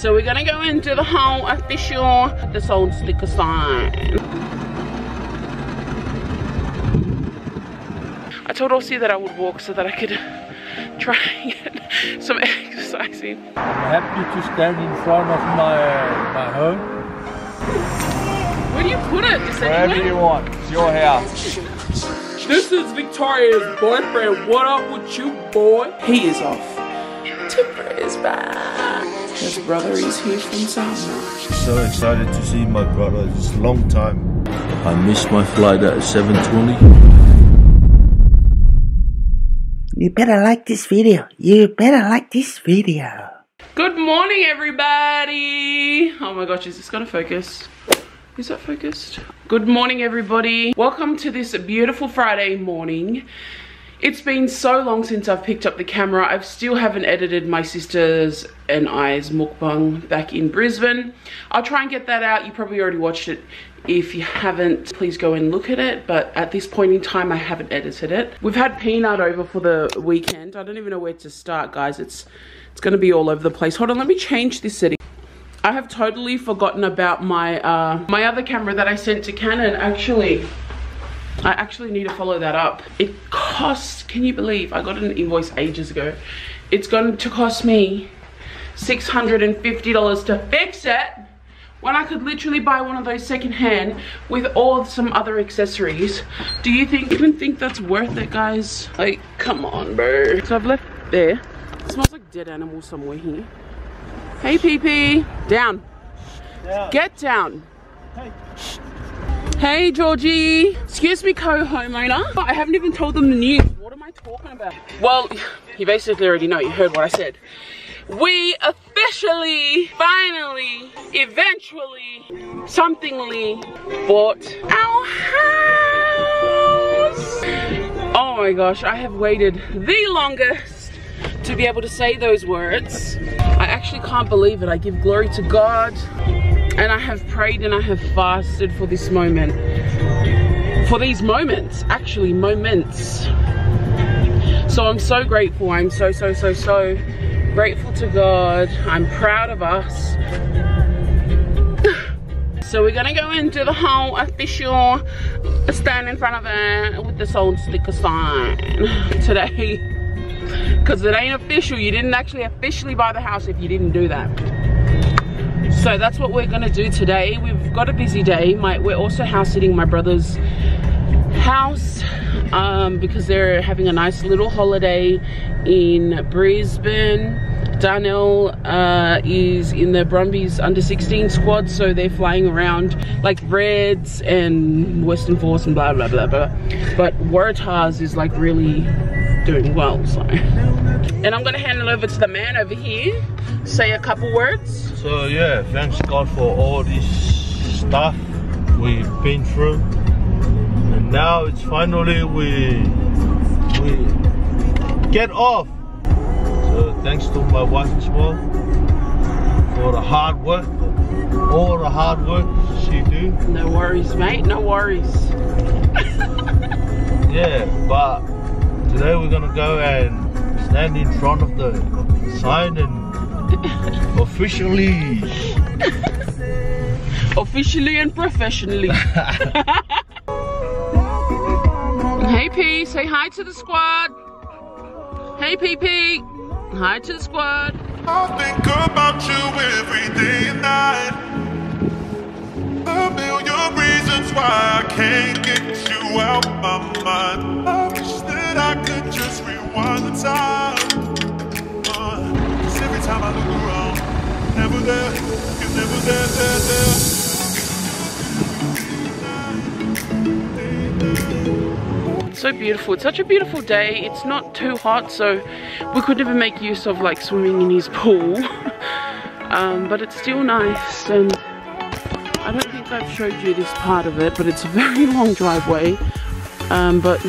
So we're gonna go into the whole official, the sold sticker sign. I told Aussie that I would walk so that I could try and get some exercise in. I'm happy to stand in front of my home. Where do you put it? Just wherever you want. It's your house. This is Victoria's boyfriend. What up with you, boy? He is off to Brisbane. His brother is here from somewhere. So excited to see my brother. It's a long time. I missed my flight at 7:20. You better like this video. You better like this video. Good morning, everybody. Oh my gosh, is this gonna focus? Is that focused? Good morning, everybody. Welcome to this beautiful Friday morning. It's been so long since I've picked up the camera. I still haven't edited my sisters and I's mukbang back in Brisbane. I'll try and get that out. You probably already watched it. If you haven't, please go and look at it. But at this point in time, I haven't edited it. We've had Peanut over for the weekend. I don't even know where to start, guys. It's gonna be all over the place. Hold on, let me change this setting. I have totally forgotten about my my other camera that I sent to Canon. I actually need to follow that up. It costs, can you believe, I got an invoice ages ago. It's going to cost me $650 to fix it, when I could literally buy one of those secondhand with all some other accessories. Do you even think that's worth it, guys? Like, come on, bro. So I've left there. It smells like dead animal somewhere here. Hey, PP. Down. Get down. Hey. Hey, Georgie. Excuse me, co-homeowner. I haven't even told them the news. What am I talking about? Well, you basically already know. You heard what I said. We officially, finally, eventually, somethingly bought our house. Oh my gosh, I have waited the longest to be able to say those words. I actually can't believe it. I give glory to God. And I have prayed and I have fasted for this moment. For these moments, actually moments. So I'm so grateful. I'm so grateful to God. I'm proud of us. So we're gonna go into the whole official stand in front of it with the sold sticker sign today. Because it ain't official. You didn't actually officially buy the house if you didn't do that. So that's what we're gonna do today. We've got a busy day. We're also house sitting my brother's house because they're having a nice little holiday in Brisbane. Darnell is in the Brumbies under 16 squad, so they're flying around like Reds and Western Force and blah blah blah blah. But Waratahs is like really doing well, so. And I'm gonna hand it over to the man over here. Say a couple words. So yeah, thanks God for all this stuff we've been through, and now it's finally we get off. So thanks to my wife as well for the hard work, all the hard work she do. No worries, mate, no worries. Yeah, but today we're gonna go and stand in front of the sign and officially and professionally. Hey P, say hi to the squad. Hey PP, hi to the squad. I think about you every day and night. A million reasons why I can't get you out of my mind. I wish that I could just rewind the time. Every time I look around, never there, you're never there. It's so beautiful. It's such a beautiful day. It's not too hot, so we could never make use of like swimming in his pool. But it's still nice, and I don't think I've showed you this part of it, but it's a very long driveway. But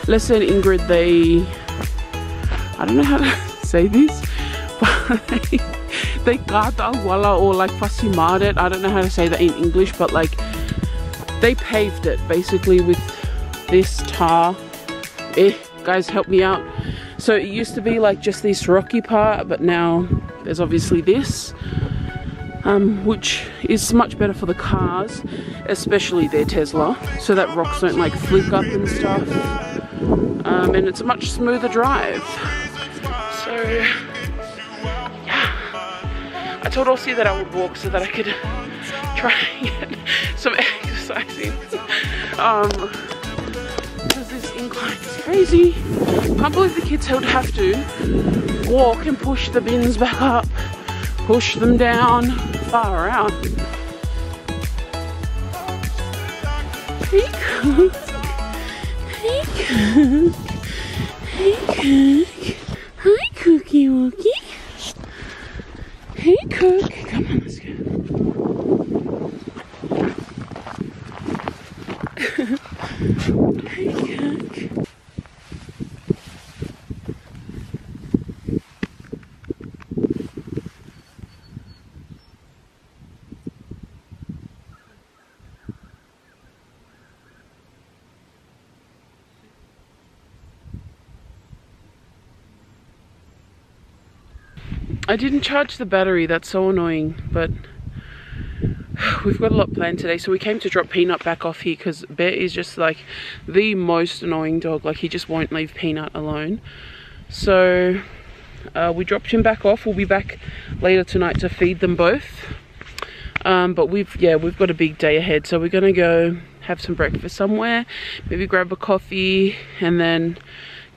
Les and Ingrid, I don't know how to say this, but they gata wala or like fasimad it. I don't know how to say that in English, but like they paved it basically with this tar. Guys, help me out. So it used to be like just this rocky part, but now There's obviously this, which is much better for the cars, especially their Tesla, so that rocks don't like flick up and stuff. And it's a much smoother drive. So yeah, I told Aussie that I would walk so that I could try and get some exercise in. Because this incline is crazy. Can't believe the kids would have to walk and push the bins back up, push them down, far out. Hey Cook, hey Cook, hey Cook, hi Cookie Wookie, hey Cook, come on, let's go. Hey Cook. I didn't charge the battery, that's so annoying, but we've got a lot planned today. So we came to drop Peanut back off here because Bear is just like the most annoying dog. Like, he just won't leave Peanut alone. So we dropped him back off. We'll be back later tonight to feed them both. But we've got a big day ahead. So we're gonna go have some breakfast somewhere, maybe grab a coffee, and then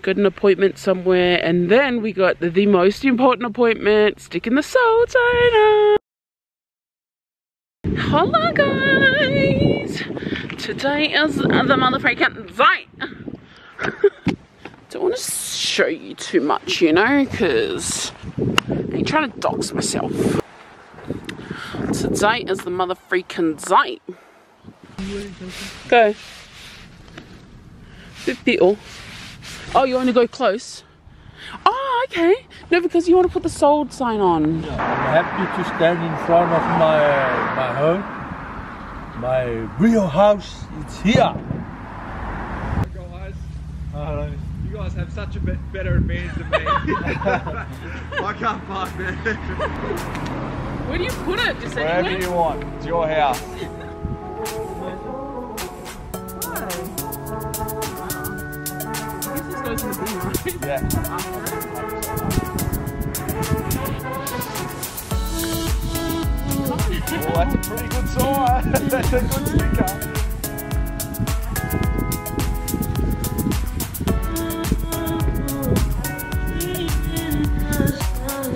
got an appointment somewhere, and then we got the most important appointment, sticking the soul sign up. Hello guys! Today is the motherfucking day. Don't want to show you too much, you know, because I ain't trying to dox myself. Today is the motherfucking day. Go. 50 all. Oh, you want to go close? Oh, okay. No, because you want to put the sold sign on. I'm happy to stand in front of my home. My real house, it's here. Hi guys. Hello. You guys have such a better advantage than me. I can't park there. Where do you put it? Just Wherever anywhere? you want. It's your house. Yeah. Well, that's a pretty good sign. That's a good sticker.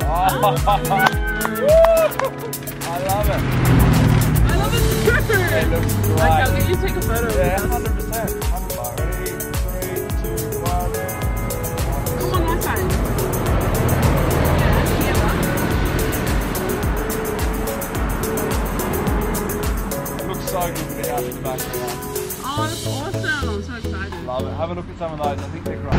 I love it. I love it too. It looks great. Like, I'll get you to take a photo. Yeah, 100%. 100%. Ready? 3, 2, 1. Come on, my side. It looks so good with the house in the background. Oh, that's awesome. I'm so excited. Love it. Have a look at some of those. I think they're great.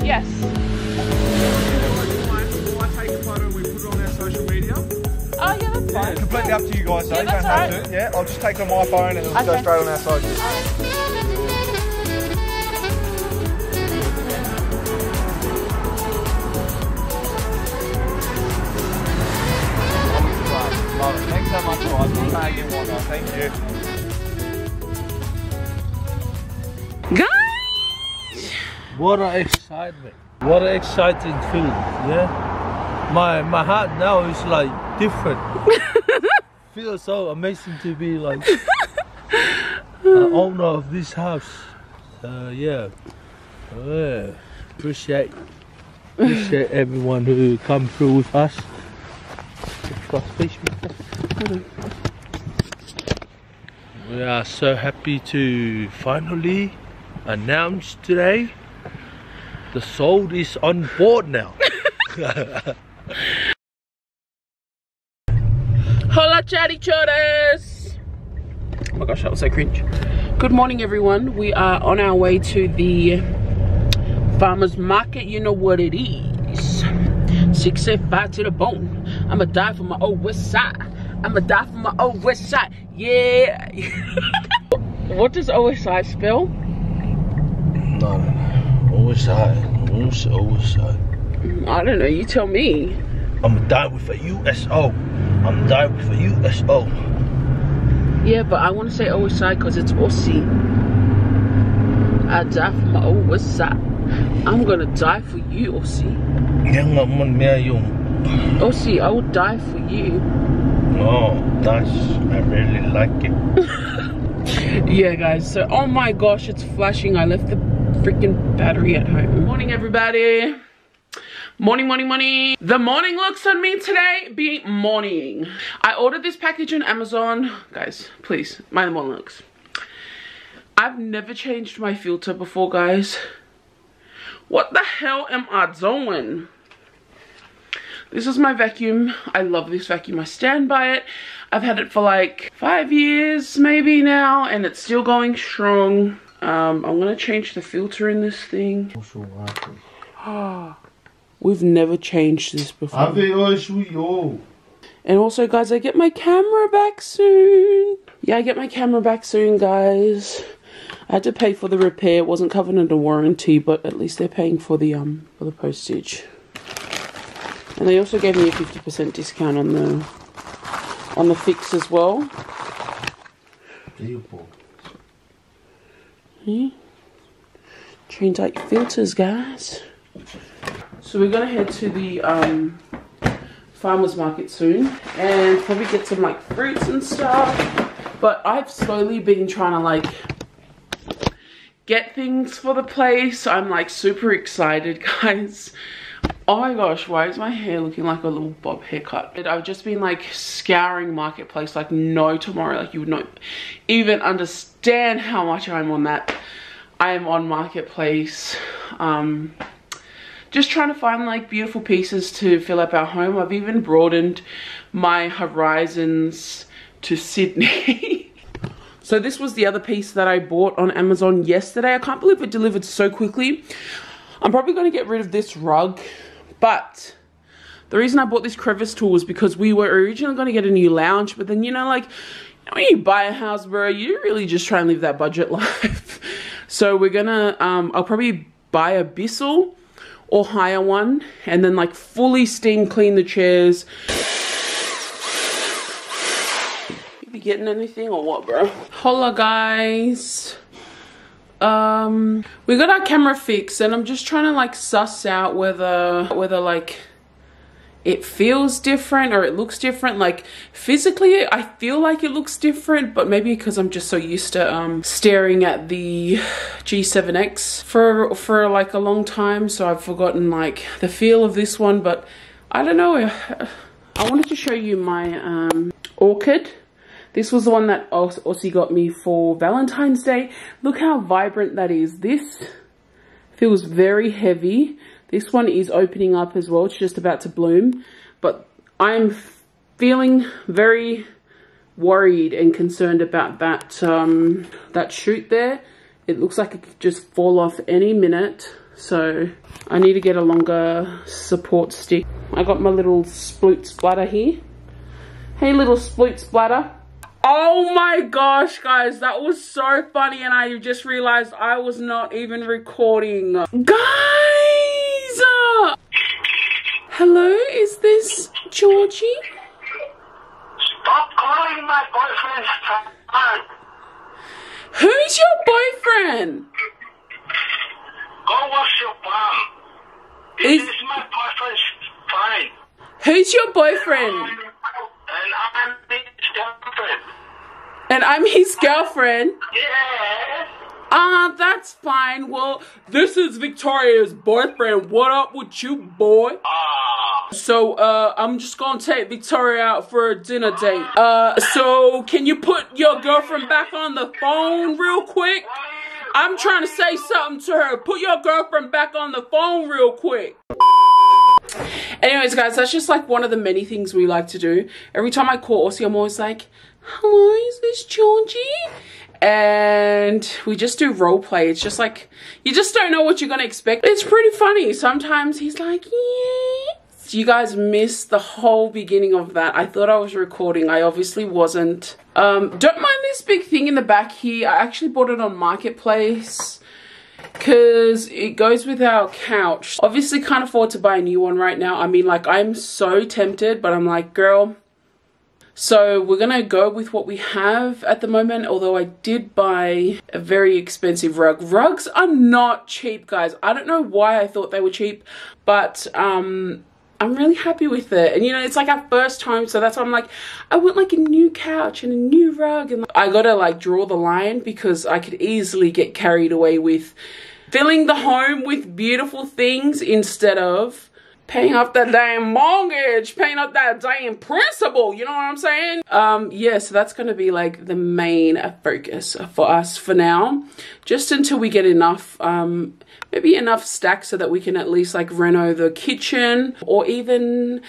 Yes. Will I take a photo and we put it on our social media? Oh, yeah, that's fine. Completely up to you guys, though. Yeah, You don't that's have to. Yeah, I'll just take it on my phone and it'll go Okay. straight on our socials. Love it. Thanks so much, guys. We'll tag you one, though. Thank you. Guys! What an excitement. What an exciting feeling, yeah? My heart now is like different. Feels so amazing to be like owner of this house. Yeah. Appreciate everyone who come through with us. We are so happy to finally announce today the soul is on board now. Hola, chatty chotas! Oh my gosh, that was so cringe. Good morning, everyone. We are on our way to the farmer's market. You know what it is. 6'5" to the bone. I'ma die for my old west side. I'ma die for my old west side. Yeah. What does OSI spell? No. OSI. What's OSI? I don't know, you tell me. I'ma die with a USO. I'm die with a USO. Yeah, but I want to say OSI because it's Aussie. I die for my old west side. I'm gonna die for you, Aussie. Yan naman niya yung... Aussie, I would die for you. Oh, that's... I really like it. Yeah, guys, so oh my gosh, it's flashing. I left the freaking battery at home. Morning, everybody. Morning, morning, morning. The morning looks on me today be morning. I ordered this package on Amazon. Guys, please, mind the morning looks. I've never changed my filter before, guys. What the hell am I doing? This is my vacuum. I love this vacuum. I stand by it. I've had it for like 5 years maybe now, and it's still going strong. I'm gonna change the filter in this thing. We've never changed this before. And also, guys, I get my camera back soon. Yeah, I get my camera back soon, guys. I had to pay for the repair. It wasn't covered under warranty, but at least they're paying for the postage. And they also gave me a 50% discount on the fix as well. Yeah. Change out your filters, guys. So we're gonna head to the farmer's market soon and probably get some like fruits and stuff. But I've slowly been trying to like get things for the place. I'm like super excited, guys. Oh my gosh, why is my hair looking like a little bob haircut? I've just been like scouring Marketplace like no tomorrow. Like you would not even understand how much I'm on that. I am on Marketplace. Just trying to find like beautiful pieces to fill up our home. I've even broadened my horizons to Sydney. So this was the other piece that I bought on Amazon yesterday. I can't believe it delivered so quickly. I'm probably going to get rid of this rug. But the reason I bought this crevice tool was because we were originally going to get a new lounge. But then, you know, like when you buy a house, bro, you really just try and live that budget life. So we're going to, I'll probably buy a Bissell or hire one and then like fully steam clean the chairs. You be getting anything or what, bro? Holla, guys. We got our camera fixed and I'm just trying to like suss out whether like it feels different or it looks different. Like physically I feel like it looks different, but maybe because I'm just so used to staring at the G7X for like a long time, so I've forgotten like the feel of this one. But I don't know. I wanted to show you my orchid. This was the one that Aussie got me for Valentine's Day. Look how vibrant that is. This feels very heavy. This one is opening up as well. It's just about to bloom. But I'm feeling very worried and concerned about that, that shoot there. It looks like it could just fall off any minute. So I need to get a longer support stick. I got my little sploot splatter here. Hey, little sploot splatter. Oh my gosh, guys, that was so funny and I just realized I was not even recording. Guys! Hello, is this Georgie? Stop calling my boyfriend's phone. Who's your boyfriend? Go wash your bum. This is my boyfriend's phone. Who's your boyfriend? And I'm his girlfriend. And I'm his girlfriend? Yeah. That's fine. Well, this is Victoria's boyfriend. What up with you, boy? So, I'm just gonna take Victoria out for a dinner date. So can you put your girlfriend back on the phone real quick? I'm trying to say something to her. Put your girlfriend back on the phone real quick. Anyways, guys, that's just like one of the many things we like to do. Every time I call Aussie, I'm always like, hello, is this Georgie? And we just do role play. It's just like, you just don't know what you're gonna expect. It's pretty funny. Sometimes he's like, yes. You guys missed the whole beginning of that. I thought I was recording. I obviously wasn't. Don't mind this big thing in the back here. I actually bought it on Marketplace because it goes with our couch. Obviously can't afford to buy a new one right now. I mean, like, I'm so tempted, but I'm like, girl. So we're gonna go with what we have at the moment, although I did buy a very expensive rug. Rugs are not cheap, guys. I don't know why I thought they were cheap, but I'm really happy with it. And you know, it's like our first home, so that's why I'm like, I want like a new couch and a new rug. And I gotta like draw the line because I could easily get carried away with filling the home with beautiful things instead of paying off that damn mortgage, paying off that damn principal, you know what I'm saying? Yeah, so that's gonna be like the main focus for us for now, just until we get enough, maybe enough stacks so that we can at least like reno the kitchen or even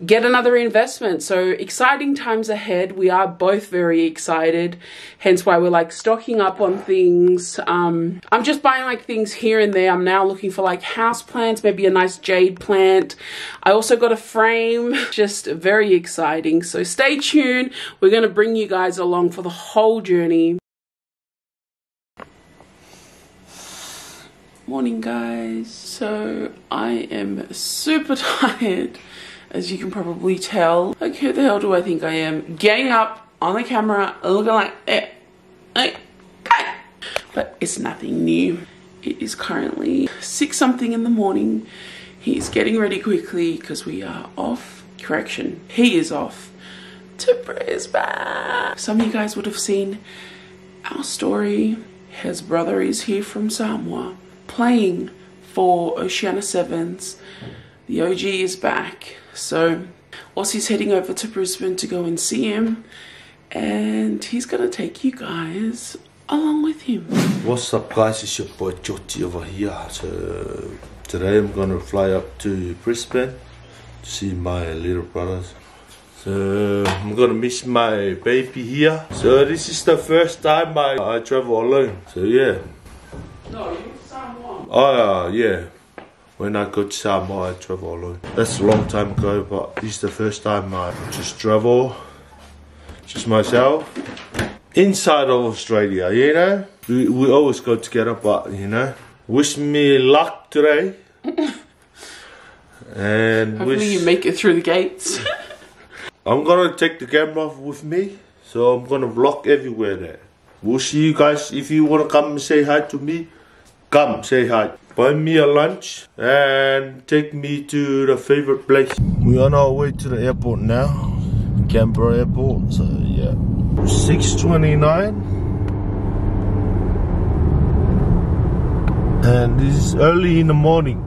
get another investment. So exciting times ahead. We are both very excited, hence why we're like stocking up on things. I'm just buying like things here and there. I'm now looking for like house plants, maybe a nice jade plant. I also got a frame. Just very exciting. So stay tuned. We're going to bring you guys along for the whole journey. Morning, guys. So I am super tired, as you can probably tell. Like, who the hell do I think I am? Getting up on the camera, looking like, but it's nothing new. It is currently 6 something in the morning. He's getting ready quickly because we are off. Correction, he is off to Brisbane. Some of you guys would have seen our story. His brother is here from Samoa playing for Oceania Sevens. The OG is back. So Aussie's heading over to Brisbane to go and see him, and he's gonna take you guys along with him. What's up, guys? It's your boy Joti over here. So today I'm gonna fly up to Brisbane to see my little brothers. So I'm gonna miss my baby here. So this is the first time I travel alone. So yeah. No, you're Samoa. Oh yeah. When I go to Samoa, I travel alone. That's a long time ago, but this is the first time I just travel, just myself, inside of Australia, you know? We always go together, but, you know, wish me luck today. And hopefully you make it through the gates. I'm gonna take the camera with me, so I'm gonna vlog everywhere there. We'll see you guys. If you wanna come and say hi to me, come say hi. Buy me a lunch and take me to the favorite place. We're on our way to the airport now, Canberra Airport. So yeah, 6:29, and this is early in the morning.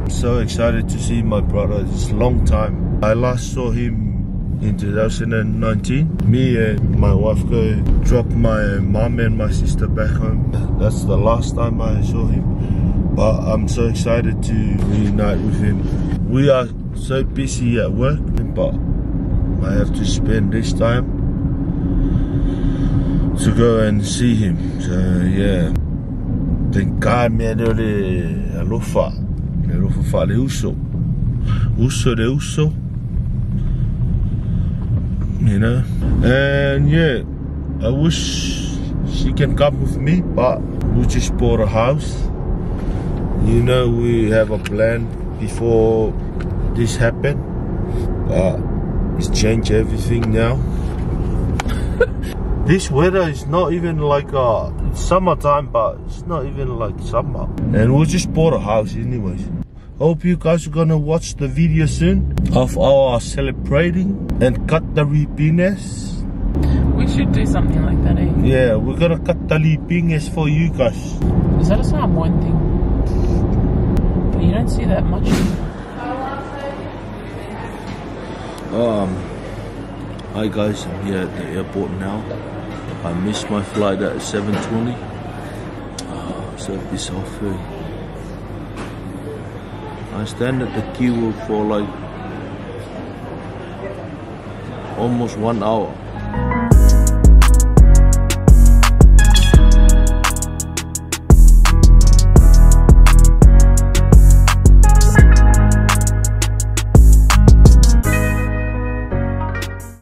I'm so excited to see my brother. It's a long time. I last saw him in 2019. Me and my wife go drop my mom and my sister back home. That's the last time I saw him. But I'm so excited to reunite with him. We are so busy at work, but I have to spend this time to go and see him. So yeah. Tenka me le alofa fa le uso de uso. You know, and yeah, I wish she can come with me, but we just bought a house. You know, we have a plan before this happened, but it's changed everything now. This weather is not even like it's summertime, but it's not even like summer. And we just bought a house anyways. Hope you guys are gonna watch the video soon of our celebrating and cut the ribines. We should do something like that, eh? Yeah, we're gonna cut the ribines for you guys. Is that a Samoan thing? But you don't see that much. Hi guys, I'm here at the airport now. I missed my flight at 7:20. So pissed off. I stand at the queue for like almost 1 hour.